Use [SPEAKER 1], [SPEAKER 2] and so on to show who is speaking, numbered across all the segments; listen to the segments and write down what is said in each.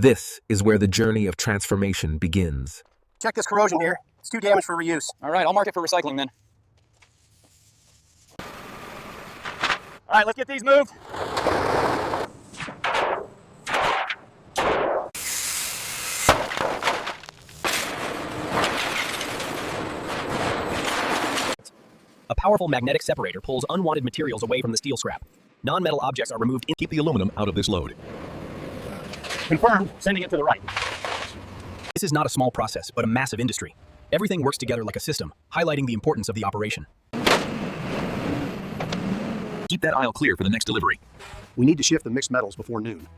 [SPEAKER 1] This is where the journey of transformation begins.
[SPEAKER 2] Check this corrosion here. It's too damaged for reuse.
[SPEAKER 3] All right, I'll mark it for recycling then.
[SPEAKER 2] All right, let's get these moved.
[SPEAKER 4] A powerful magnetic separator pulls unwanted materials away from the steel scrap. Non-metal objects are removed.
[SPEAKER 5] Keep the aluminum out of this load.
[SPEAKER 2] Confirmed, sending it to the right.
[SPEAKER 4] This is not a small process, but a massive industry. Everything works together like a system, highlighting the importance of the operation.
[SPEAKER 5] Keep that aisle clear for the next delivery.
[SPEAKER 6] We need to shift the mixed metals before noon.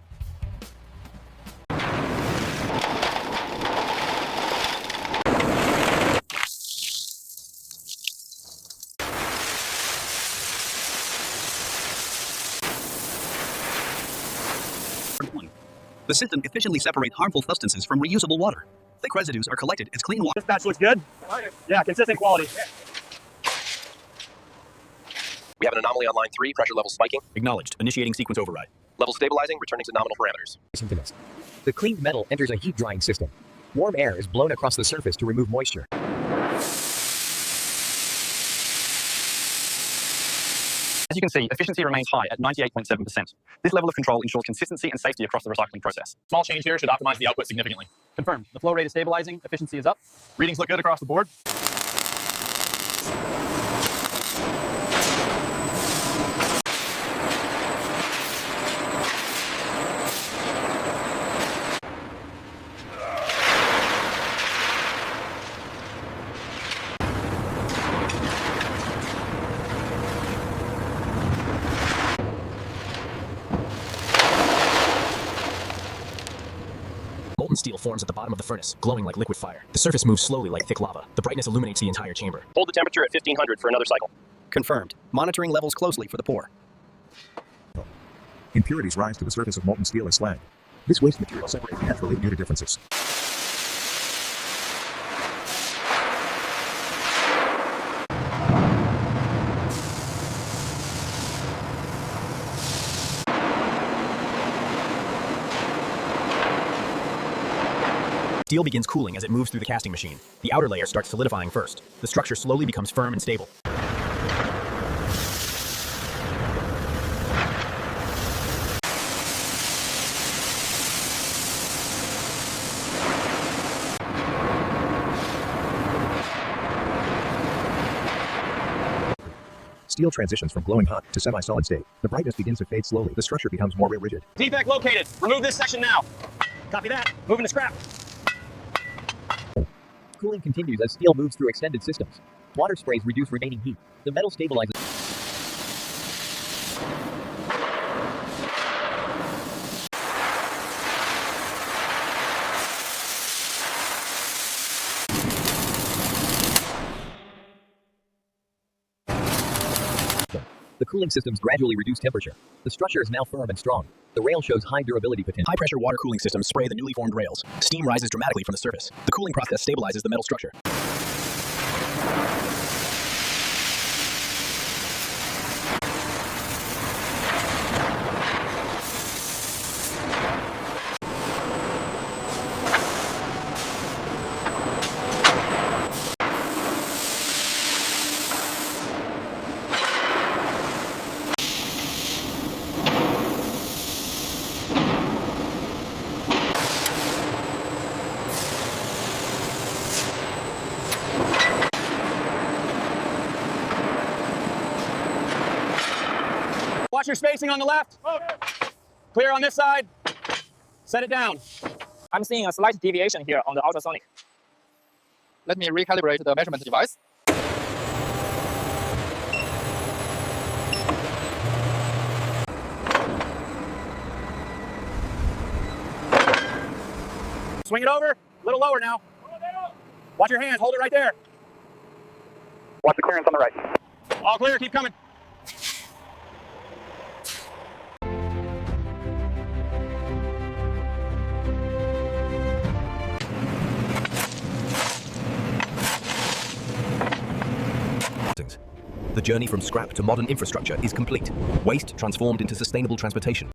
[SPEAKER 7] The system efficiently separates harmful substances from reusable water. Thick residues are collected as clean water.
[SPEAKER 2] This batch looks good. Yeah, consistent quality.
[SPEAKER 8] We have an anomaly on line 3, pressure level spiking.
[SPEAKER 4] Acknowledged. Initiating sequence override.
[SPEAKER 8] Level stabilizing, returning to nominal parameters.
[SPEAKER 9] The cleaned metal enters a heat drying system. Warm air is blown across the surface to remove moisture.
[SPEAKER 3] As you can see, efficiency remains high at 98.7%. This level of control ensures consistency and safety across the recycling process.
[SPEAKER 10] Small change here should optimize the output significantly.
[SPEAKER 3] Confirmed. The flow rate is stabilizing, efficiency is up.
[SPEAKER 10] Readings look good across the board.
[SPEAKER 4] Molten steel forms at the bottom of the furnace, glowing like liquid fire. The surface moves slowly like thick lava. The brightness illuminates the entire chamber.
[SPEAKER 8] Hold the temperature at 1500 for another cycle.
[SPEAKER 7] Confirmed. Monitoring levels closely for the pour.
[SPEAKER 5] Impurities rise to the surface of molten steel as slag. This waste material separates naturally due to differences.
[SPEAKER 4] Steel begins cooling as it moves through the casting machine. The outer layer starts solidifying first. The structure slowly becomes firm and stable.
[SPEAKER 5] Steel transitions from glowing hot to semi-solid state. The brightness begins to fade slowly. The structure becomes more rigid.
[SPEAKER 2] Defect located. Remove this section now. Copy that. Moving to scrap.
[SPEAKER 9] Cooling continues as steel moves through extended systems. Water sprays reduce remaining heat. The metal stabilizes. The cooling systems gradually reduce temperature. The structure is now firm and strong. The rail shows high durability potential.
[SPEAKER 4] High-pressure water cooling systems spray the newly formed rails. Steam rises dramatically from the surface. The cooling process stabilizes the metal structure.
[SPEAKER 2] Watch your spacing on the left. Clear on this side. Set it down.
[SPEAKER 3] I'm seeing a slight deviation here on the ultrasonic. Let me recalibrate the measurement device.
[SPEAKER 2] Swing it over. A little lower now. Watch your hands. Hold it right there.
[SPEAKER 3] Watch the clearance on the right.
[SPEAKER 2] All clear. Keep coming.
[SPEAKER 1] The journey from scrap to modern infrastructure is complete. Waste transformed into sustainable transportation.